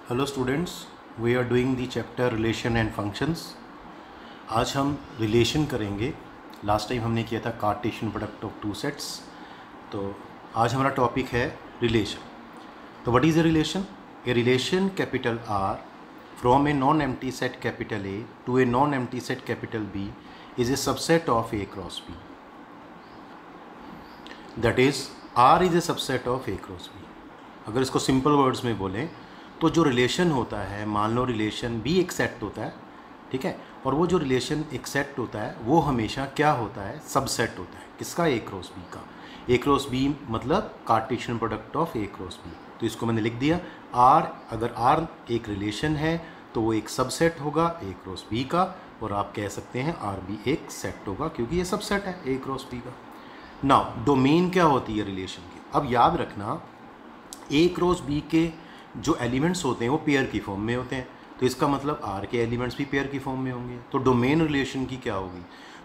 Hello students, we are doing the chapter relation and functions. आज हम relation करेंगे। Last time हमने किया था Cartesian product of two sets. तो आज हमारा टॉपिक है रिलेशन। तो what is a relation? A relation capital R from a non empty set capital A to a non empty set capital B is a subset of A cross B. That is R is a subset of A cross B. अगर इसको simple words में बोलें तो जो relation होता है, मान लो relation B एक सेट होता है, ठीक है, और वो जो रिलेशन एक सेट होता है वो हमेशा क्या होता है? सबसेट होता है। किसका? ए क्रॉस बी का। ए क्रॉस बी मतलब Cartesian product of A cross B. तो इसको मैंने लिख दिया आर। अगर आर एक रिलेशन है तो वो एक सबसेट होगा ए क्रॉस बी का, और आप कह सकते हैं आर भी एक सेट होगा क्योंकि ये सबसेट है ए क्रॉस बी का। नाउ डोमेन क्या होती है रिलेशन की? अब याद रखना, ए क्रॉस बी के जो एलिमेंट्स होते हैं वो पेयर की फॉर्म में होते हैं, तो इसका मतलब आर के एलिमेंट्स भी पेयर की फॉर्म में होंगे। तो डोमेन रिलेशन की क्या होगी?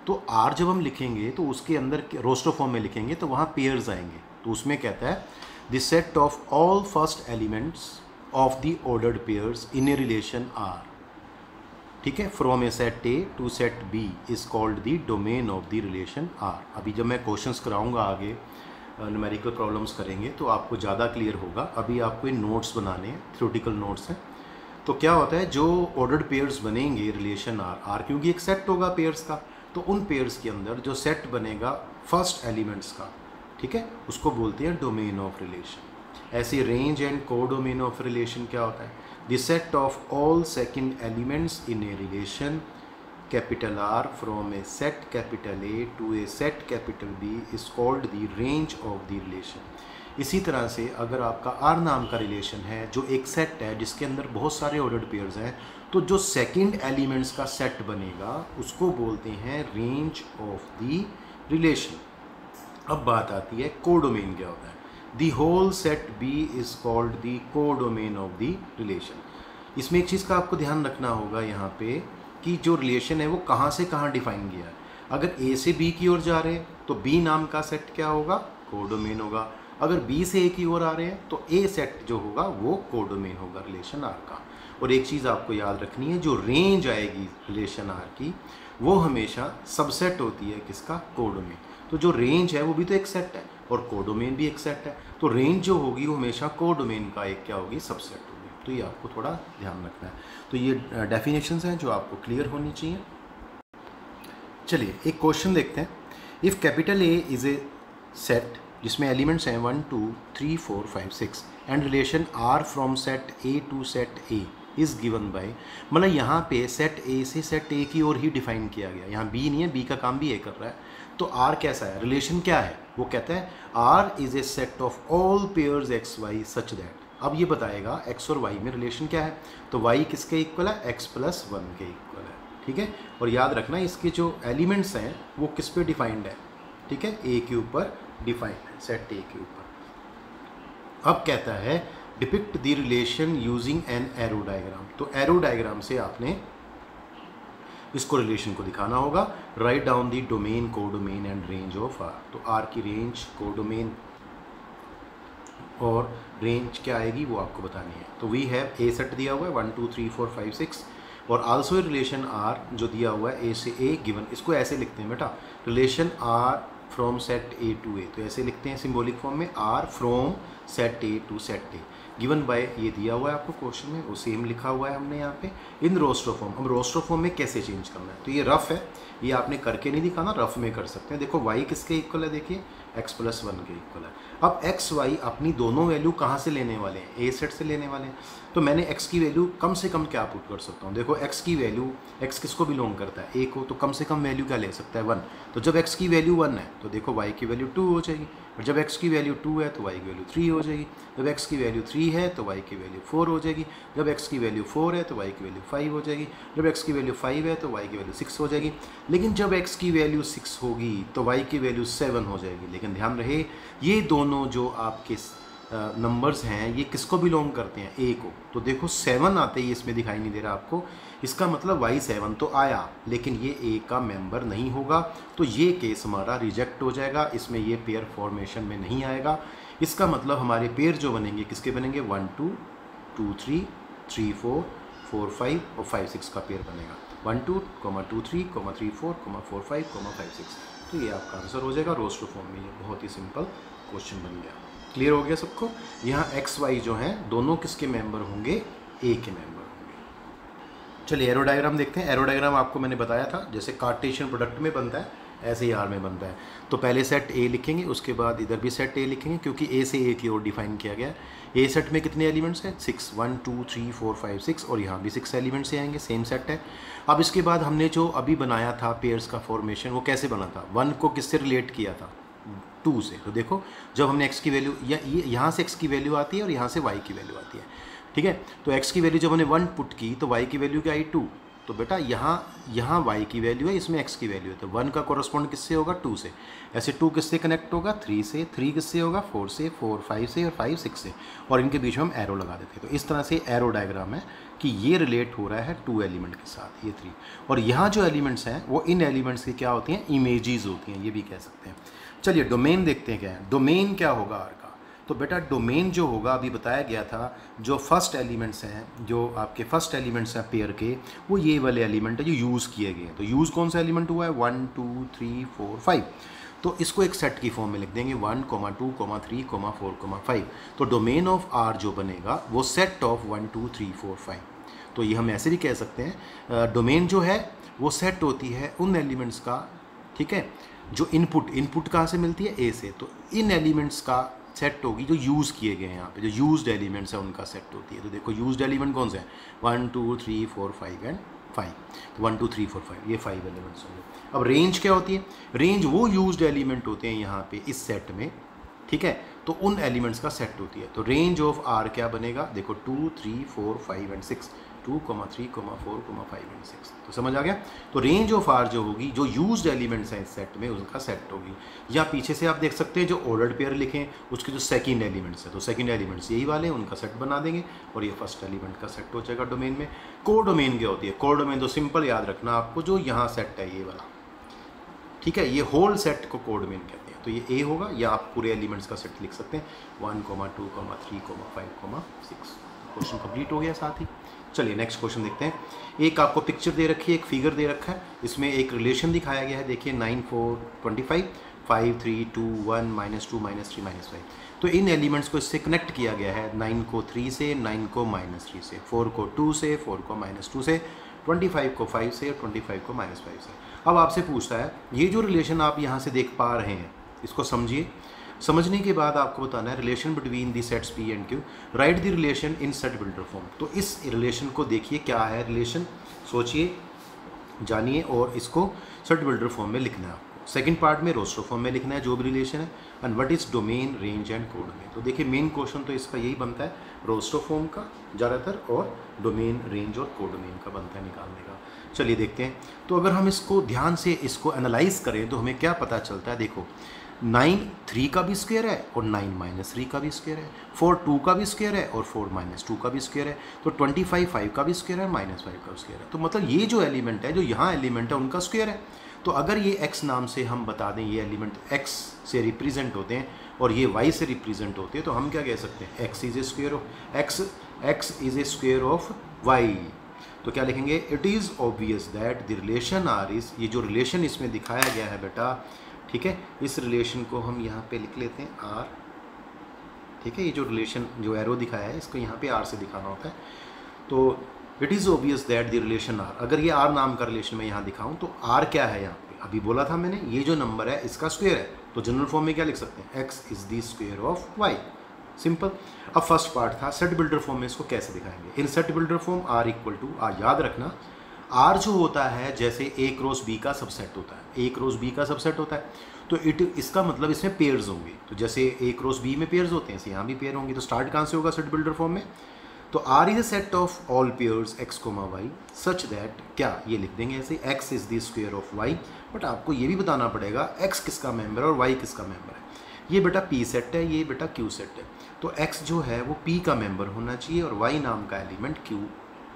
तो आर जब हम लिखेंगे तो उसके अंदर रोस्टर फॉर्म में लिखेंगे तो वहाँ पेयर्स आएंगे। तो उसमें कहता है the set of all first elements of the ordered pairs in a relation R, ठीक है, from a set A to set B is called the domain of the relation R. अभी जब मैं क्वेश्चंस कराऊंगा आगे, न्यूमेरिकल प्रॉब्लम्स करेंगे तो आपको ज़्यादा क्लियर होगा। अभी आपको इन नोट्स बनाने हैं, थ्योरेटिकल नोट्स हैं। तो क्या होता है, जो ऑर्डर्ड पेयर्स बनेंगे रिलेशन आर क्योंकि एक सेट होगा पेयर्स का, तो उन पेयर्स के अंदर जो सेट बनेगा फर्स्ट एलिमेंट्स का, ठीक है, उसको बोलते हैं डोमेन ऑफ रिलेशन। ऐसे range and codomain of relation क्या होता है? The set of all second elements in a relation capital R from a set capital A to a set capital B is called the range of the relation. इसी तरह से अगर आपका are नाम का रिलेशन है जो एक सेट है जिसके अंदर बहुत सारे ऑर्डर्ड पेयर्स हैं, तो जो सेकंड एलिमेंट्स का सेट बनेगा उसको बोलते हैं रेंज ऑफ द रिलेशन। अब बात आती है कोडोमेन क्या होता है? The whole set B is called the codomain of the relation. इसमें एक चीज़ का आपको ध्यान रखना होगा यहाँ पे कि जो रिलेशन है वो कहाँ से कहाँ डिफाइन किया है। अगर ए से बी की ओर जा रहे हैं तो बी नाम का सेट क्या होगा? कोडोमेन होगा। अगर बी से ए की ओर आ रहे हैं तो ए सेट जो होगा वो कोडोमेन होगा रिलेशन आर का। और एक चीज़ आपको याद रखनी है, जो रेंज आएगी रिलेशन आर की वो हमेशा सबसेट होती है किसका? कोडोमेन। तो जो रेंज है वो भी तो एक सेट है और कोडोमेन भी एक सेट है, तो रेंज जो होगी वो हमेशा कोडोमेन का एक क्या होगी? सबसेट होगी। तो ये आपको थोड़ा ध्यान रखना है। तो ये डेफिनेशंस हैं जो आपको क्लियर होनी चाहिए। चलिए एक क्वेश्चन देखते हैं। If capital A is a set जिसमें एलिमेंट्स हैं 1 2 3 4 5 6 and relation R from set A to set A is given by, मतलब यहाँ पे सेट ए से सेट ए की ओर ही डिफाइन किया गया। यहाँ बी नहीं है, बी का काम भी ए कर रहा है। तो आर कैसा है? रिलेशन क्या है? वो कहता है R is a set of all pairs x y such that. अब ये बताएगा एक्स और वाई में रिलेशन क्या है। तो वाई किसके इक्वल है? एक्स प्लस 1 के इक्वल है, ठीक है। और याद रखना इसके जो एलिमेंट्स हैं वो किस पे डिफाइंड है? ठीक है, ए के ऊपर डिफाइंड है, सेट ए के ऊपर। अब कहता है depict the relation using an arrow diagram. तो एरो डायग्राम से आपने इसको रिलेशन को दिखाना होगा। Write down the domain, codomain and range of R. तो आर की रेंज, कोडोमेन और रेंज क्या आएगी वो आपको बतानी है। तो वी हैव ए सेट दिया हुआ है 1 2 3 4 5 6 और आल्सो रिलेशन आर जो दिया हुआ है ए से ए गिवन। इसको ऐसे लिखते हैं बेटा, relation R from set A to A. तो ऐसे लिखते हैं सिंबॉलिक फॉर्म में, R from set A to set A given by, ये दिया हुआ है आपको क्वेश्चन में, वो सेम लिखा हुआ है हमने यहाँ पे इन रोस्टर फॉर्म। अब रोस्टर फॉर्म में कैसे चेंज करना है? तो ये रफ है, ये आपने करके नहीं दिखाना, रफ में कर सकते हैं। देखो वाई किसके इक्वल है? देखिए एक्स प्लस 1 के इक्वल है। अब एक्स वाई अपनी दोनों वैल्यू कहाँ से लेने वाले हैं? ए सेट से लेने वाले हैं। तो मैंने एक्स की वैल्यू कम से कम क्या पुट कर सकता हूँ? देखो एक्स की वैल्यू, एक्स किसको बिलोंग करता है? ए को, तो कम से कम वैल्यू क्या ले सकता है? 1। तो जब एक्स की वैल्यू 1 है तो देखो वाई की वैल्यू 2 हो जाएगी, और जब एक्स की वैल्यू 2 है तो वाई की वैल्यू 3 हो जाएगी, जब एक्स की वैल्यू 3 है तो वाई की वैल्यू 4 हो जाएगी, जब एक्स की वैल्यू 4 है तो वाई की वैल्यू 5 हो जाएगी, जब एक्स की वैल्यू 5 है तो वाई की वैल्यू 6 हो जाएगी। लेकिन जब एक्स की वैल्यू 6 होगी तो वाई की वैल्यू 7 हो जाएगी। लेकिन ध्यान रहे ये दोनों जो आपके नंबर्स हैं ये किसको बिलोंग करते हैं? ए को। तो देखो 7 आते ही इसमें दिखाई नहीं दे रहा आपको, इसका मतलब y7 तो आया लेकिन ये ए का मेंबर नहीं होगा, तो ये केस हमारा रिजेक्ट हो जाएगा, इसमें ये पेयर फॉर्मेशन में नहीं आएगा। इसका मतलब हमारे पेयर जो बनेंगे किसके बनेंगे? 1 2 2 3 3 4 4 5 और 5 6 का पेयर बनेगा। 1 2 2 3 3 4 4 5 5 6। तो ये आपका आंसर हो जाएगा रोस्टर फॉर्म में। ये बहुत ही सिंपल क्वेश्चन बन गया। क्लियर हो गया सबको? यहाँ एक्स वाई जो हैं दोनों किसके मेंबर होंगे? ए के मेंबर होंगे। चलिए एरो डायग्राम देखते हैं। एरो डायग्राम आपको मैंने बताया था जैसे कार्टेशियन प्रोडक्ट में बनता है ऐसे ही आर में बनता है। तो पहले सेट ए लिखेंगे, उसके बाद इधर भी सेट ए लिखेंगे क्योंकि ए से ए की ओर डिफाइन किया गया है। ए सेट में कितने एलिमेंट्स हैं? 6 1 2 3 4 5 6 और यहाँ भी 6 एलिमेंट्स से आएंगे, सेम सेट है। अब इसके बाद हमने जो अभी बनाया था पेयर्स का फॉर्मेशन वो कैसे बना था? 1 को किससे रिलेट किया था? 2 से। तो देखो जब हमने x की वैल्यू यहाँ से x की वैल्यू आती है और यहाँ से y की वैल्यू आती है, ठीक है। तो x की वैल्यू जब हमने 1 पुट की तो y की वैल्यू क्या आई? 2। तो बेटा यहाँ y की वैल्यू है, इसमें x की वैल्यू है, तो 1 का कॉरस्पॉन्ड किससे होगा? 2 से। ऐसे 2 किससे कनेक्ट होगा? 3 से। 3 किससे होगा? 4 से। 4 5 से और 5 6 से। और इनके बीच में हम एरो लगा देते हैं। तो इस तरह से एरो डायग्राम है कि ये रिलेट हो रहा है 2 एलिमेंट के साथ, ये 3। और यहाँ जो एलिमेंट्स हैं वो इन एलिमेंट्स की क्या होती हैं? इमेजेस होती हैं, ये भी कह सकते हैं। चलिए डोमेन देखते हैं क्या है। डोमेन क्या होगा आर का? तो बेटा डोमेन जो होगा अभी बताया गया था, जो फर्स्ट एलिमेंट्स हैं, जो आपके फर्स्ट एलिमेंट्स हैं पेयर के, वो ये वाले एलिमेंट है जो यूज़ किए गए हैं। तो यूज़ कौन सा एलिमेंट हुआ है? 1 2 3 4 5। तो इसको एक सेट की फॉर्म में लिख देंगे 1 2 3 4 5। तो डोमेन ऑफ आर जो बनेगा वो सेट ऑफ 1 2 3 4 5। तो ये हम ऐसे भी कह सकते हैं डोमेन जो है वो सेट होती है उन एलिमेंट्स का, ठीक है, जो इनपुट कहाँ से मिलती है? ए से। तो इन एलिमेंट्स का सेट होगी जो यूज़ किए गए हैं यहाँ पे, जो यूज्ड एलिमेंट्स हैं उनका सेट होती है। तो देखो यूज्ड एलिमेंट कौन से हैं? 1 2 3 4 5 एंड 5। तो 1 2 3 4 5 ये 5 एलिमेंट्स होंगे। अब रेंज क्या होती है? रेंज वो यूज्ड एलिमेंट होते हैं यहाँ पे इस सेट में, ठीक है, तो उन एलिमेंट्स का सेट होती है। तो रेंज ऑफ आर क्या बनेगा? देखो 2 3 4 5 एंड 6, 2 3 4 5 एंड 6। तो समझ आ गया? तो रेंज ऑफ आर जो होगी, जो यूज्ड एलिमेंट्स हैं इस सेट में, उनका सेट होगी। या पीछे से आप देख सकते हैं जो ऑर्डर्ड पेयर लिखें उसके जो सेकंड एलिमेंट्स हैं, तो सेकंड एलिमेंट्स यही वाले हैं, उनका सेट बना देंगे और ये फर्स्ट एलिमेंट का सेट हो जाएगा डोमेन में। को डोमेन क्या होती है? को डोमेन तो सिंपल याद रखना आपको, जो यहाँ सेट है ये वाला, ठीक है, ये होल सेट को को डोमेन कहते हैं। तो ये ए होगा, या आप पूरे एलिमेंट्स का सेट लिख सकते हैं 1 2 3 5 6। क्वेश्चन कंप्लीट हो गया साथ ही। चलिए नेक्स्ट क्वेश्चन देखते हैं। एक आपको पिक्चर दे रखी है, एक फिगर दे रखा है, इसमें एक रिलेशन दिखाया गया है। देखिए 9 4 25 5 3 2 1 -2 -3 -5। तो इन एलिमेंट्स को इससे कनेक्ट किया गया है, 9 को 3 से, 9 को -3 से, 4 को 2 से, 4 को -2 से, 25 को 5 से और 25 को -5 से। अब आपसे पूछता है ये जो रिलेशन आप यहाँ से देख पा रहे हैं इसको समझिए। समझने के बाद आपको बताना है relation between the sets P and Q, right the relation in set builder form. तो इस रिलेशन को देखिए क्या है रिलेशन, सोचिए, जानिए और इसको सेट बिल्डर फॉर्म में लिखना है आपको। सेकंड पार्ट में रोस्टर फॉर्म में लिखना है जो भी रिलेशन है। And what is domain, range and को डोमेन। तो देखिए मेन क्वेश्चन तो इसका यही बनता है रोस्टर फॉर्म का ज़्यादातर, और डोमेन, रेंज और को डोमेन का बनता है निकालने का। चलिए देखते हैं। तो अगर हम इसको ध्यान से इसको एनालाइज करें तो हमें क्या पता चलता है? देखो 9 3 का भी स्क्वायर है और 9 -3 का भी स्क्वायर है, 4 2 का भी स्क्वायर है और 4 -2 का भी स्क्वायर है, तो 25 5 का भी स्क्वायर है, -5 का स्क्वायर है। तो मतलब ये जो एलिमेंट है, जो यहाँ एलिमेंट है, उनका स्क्वायर है। तो अगर ये x नाम से हम बता दें ये एलिमेंट x से रिप्रेजेंट होते हैं और ये y से रिप्रेजेंट होते हैं, तो हम क्या कह सकते हैं? x is a square of x is a square of y। तो क्या लिखेंगे? It is obvious that the relation R is, ये जो रिलेशन इसमें दिखाया गया है बेटा, ठीक है, इस रिलेशन को हम यहाँ पे लिख लेते हैं आर, ठीक है। ये जो रिलेशन, जो एरो दिखाया है, इसको यहाँ पे आर से दिखाना होता है। तो it is obvious that the relation R, अगर ये आर नाम का रिलेशन मैं यहाँ दिखाऊँ तो आर क्या है यहाँ पे? अभी बोला था मैंने, ये जो नंबर है इसका स्क्वायर है। तो जनरल फॉर्म में क्या लिख सकते हैं? X is the square of y, simple. अब फर्स्ट पार्ट था सेट बिल्डर फॉर्म में, इसको कैसे दिखाएंगे? In set builder form R equal to, याद रखना आर जो होता है जैसे ए क्रॉस बी का सबसेट होता है, ए क्रॉस बी का सबसेट होता है, तो इसका मतलब इसमें पेयर्स होंगे। तो जैसे ए क्रॉस बी में पेयर्स होते हैं, ऐसे यहाँ भी पेयर होंगे। तो स्टार्ट कहाँ से होगा सेट बिल्डर फॉर्म में? तो R is a set of all pairs x comma y such that, क्या ये लिख देंगे ऐसे, x is the square of y. But आपको ये भी बताना पड़ेगा एक्स किसका मेंबर है और वाई किसका मेंबर है। ये बेटा पी सेट है, ये बेटा क्यू सेट है। तो एक्स जो है वो पी का मेंबर होना चाहिए और वाई नाम का एलिमेंट क्यू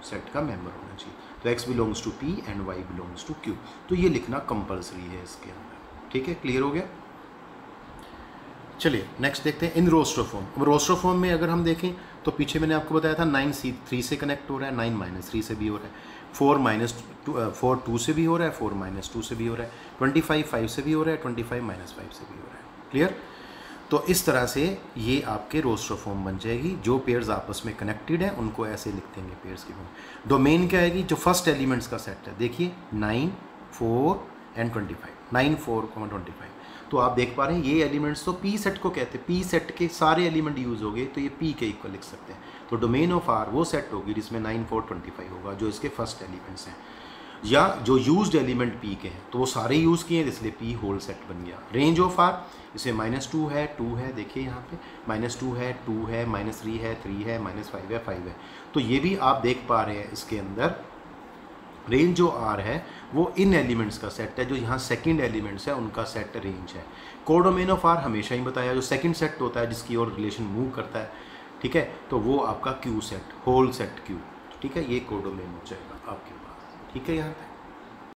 सेट का मेंबर होना चाहिए। तो x belongs to P and y belongs to Q. तो ये लिखना कंपल्सरी है इसके अंदर, ठीक है। क्लियर हो गया? चलिए नेक्स्ट देखते हैं इन रोस्टर फॉर्म। अब रोस्टर फॉर्म में अगर हम देखें तो पीछे मैंने आपको बताया था 9 3 से कनेक्ट हो रहा है, 9 -3 से भी हो रहा है, 4 2 से भी हो रहा है, 4 -2 से भी हो रहा है, 25 5 से भी हो रहा है, 25 -5 से भी हो रहा है। क्लियर? तो इस तरह से ये आपके रोस्टर फॉर्म बन जाएगी। जो पेयर्स आपस में कनेक्टेड हैं उनको ऐसे लिख देंगे पेयर्स की फॉर्म। डोमेन क्या आएगी? जो फर्स्ट एलिमेंट्स का सेट है, देखिए 9 4 एंड 25, 9 4 25। तो आप देख पा रहे हैं ये एलिमेंट्स तो पी सेट को कहते हैं, पी सेट के सारे एलिमेंट यूज़ हो गए तो ये पी के इक्वल लिख सकते हैं। तो डोमेन ऑफ आर वो सेट होगी जिसमें 9 4 25 होगा, जो इसके फर्स्ट एलिमेंट्स हैं, या जो यूज्ड एलिमेंट पी के हैं तो वो सारे यूज़ किए हैं, इसलिए पी होल सेट बन गया। रेंज ऑफ आर इसमें -2 है, 2 है, देखिए यहाँ पे -2 है, 2 है, -3 है, 3 है, -5 है, 5 है। तो ये भी आप देख पा रहे हैं इसके अंदर रेंज जो आर है वो इन एलिमेंट्स का सेट है, जो यहाँ सेकंड एलिमेंट्स है उनका सेट रेंज है। कोडोमेन ऑफ आर हमेशा ही बताया, जो सेकंड सेट होता है जिसकी ओर रिलेशन मूव करता है, ठीक है, तो वो आपका Q set, whole set Q, ठीक है, ये कोडोमेन हो जाएगा आपके पास, ठीक है यहाँ पे।